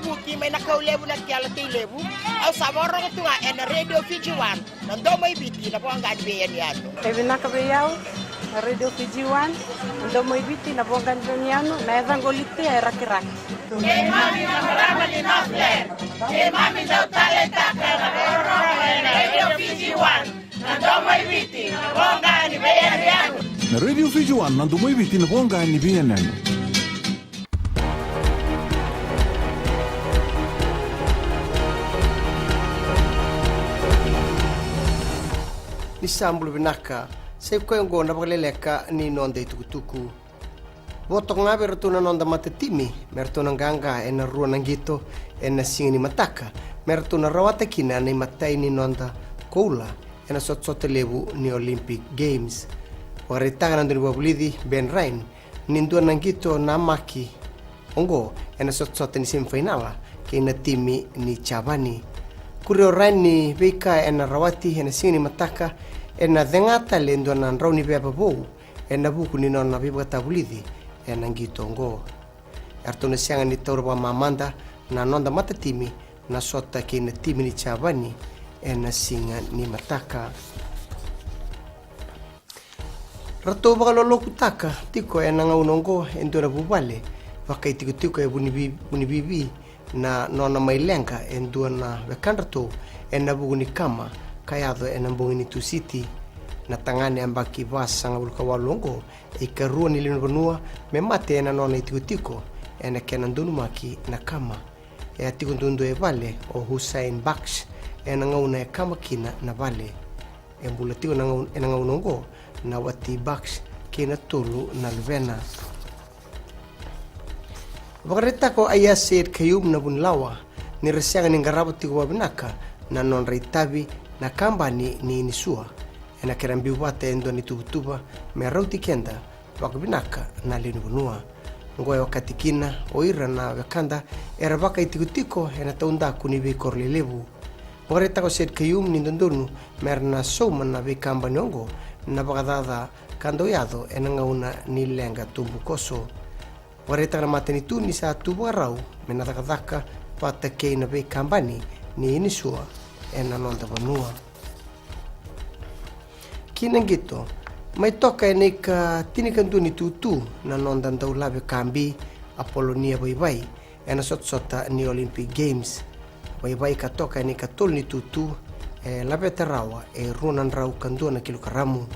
buki may nakaw lebu na kiala ti lebu au samorong tunga en radio Fiji 1 nando may biti na po ang ganbiyan yato binaka beyaw radio Fiji 1 nando may biti na po ang ganbiyan na evangolite ay rakiraki mami na marama ni Nofler mami daw talenta ka na radio Fiji 1 nando may biti na po ang ganbiyan yato na radio Fiji 1 nando may biti na po ang ganbiyan yato. Nisambulu binaka sai ko ngo na bagleleka ni nonde tukutuku botok ngabe rutuna nonda matetimi mertuna ganga en ruwa nangito en singini mataka mertuna rawata kina ni matai ni nonda koula en sot lebu ni Olympic Games warita kan nduri babulidi Ben Rain nindu nangito namaki ongo en sot ni semifinala ke na timi ni Chabani kurio Rain beka en rawati en singini mataka ena dhengata lendo na rauni beba bo ena buku ni nona beba tabulidi ena ngito ngo artone sianga ni torba mamanda na nonda matatimi na sota ke na timi ni Chabani ena singa ni mataka rato baka lolo kutaka tiko ena ngaunongo endo na bubale wakai tiko e buni bibi na nona mailenga endo na bekanrato ena buku ni kama kayado enambong ini tu city na tangane ambaki vas sanga bulka walongo ikarua ni lino benua memate na nona itiko ena kenan dunu maki na kama ya tikundundo e vale o Hussein Baksh ena ngauna e kama kina na vale embulatigo na ngaunongo na wati Baksh kina tulu na lvena bakareta ko ayasir kayum na bunlawa ni resianga ni ngarabati ko binaka na non reitabi na kamba ni nisua ena kerambi wate endo ni tubutuba me rauti kenda wakabinaka na linu bunua ngoe wakati kina oira na wakanda era baka itikutiko ena taunda kunibi korlelebu wareta ko sed kayum ni ndondonu merna soma na be kamba nyongo na bakadada kandoyado ena ngauna ni lenga tumbu koso wareta na mateni tu ni sa tubu arau menadakadaka pata kei na be kambani ni nisua ena nonda banua kina ngito mai toka ene ka tinikan tu ni tutu na nonda ndau labe kambi Apolonia bai ena sota ni Olympic Games bai ka toka ene ka tol ni tutu labe tarawa runan rau kandu na kilokaramu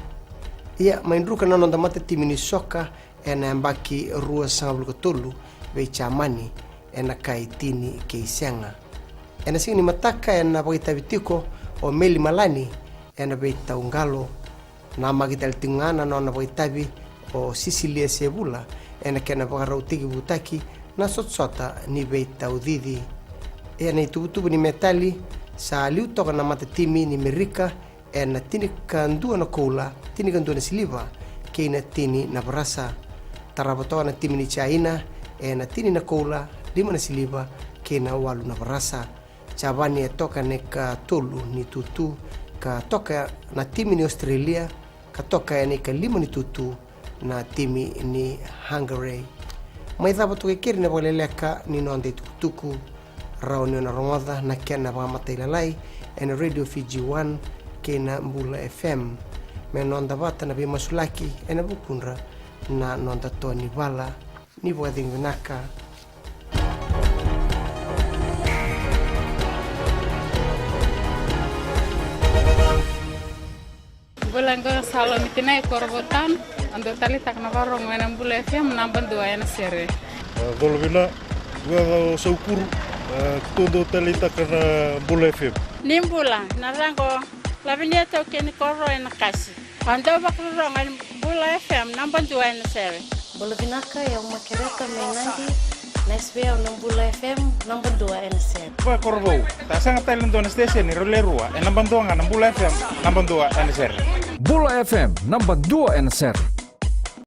ia mai ndruka na nonda mate timini soka ena mbaki rua sanga tolu be chamani ena kai tini keisianga ena sini mataka ena bagita bitiko o meli malani ena beita ungalo na magital tingana na bagitabi o Sicilia sebula ena kena bagarutigi butaki na sotsota ni beita udidi ena itubutubu ni metali sa liuto na matatimi ni merika ena tini kandua na koula tini kandua na siliva keina tini na barasa tarabato na timi ni China ena tini na koula lima na siliva keina walu na barasa Chabani toka ne ka tolu ni tutu ka toka na timi ni Australia ka toka ne ka lima ni tutu na timi ni Hungary mai daba to kiri na boleleka ni nonde tuku rauni na romoda na kena ba matailalai en radio Fiji 1 kena Mbula FM me nonda bata na be masulaki en bukunra na nonda toni bala ni wading vinaka bulan ko salo mitinay korbotan ando tali tak na barong na Mbula FM namban dua na sere Golvina gua saukuru todo tali tak na Mbula FM nimbula narango labinia to ken korro na kasi ando bakro na Mbula FM namban dua na sere Bolvinaka ya makereka menandi Nesbea Mbula FM namban dua na sere Ba korbo ta sanga talent don station ni rolerua namban dua nga Mbula FM namban dua na sere Bula FM namban 2 NSR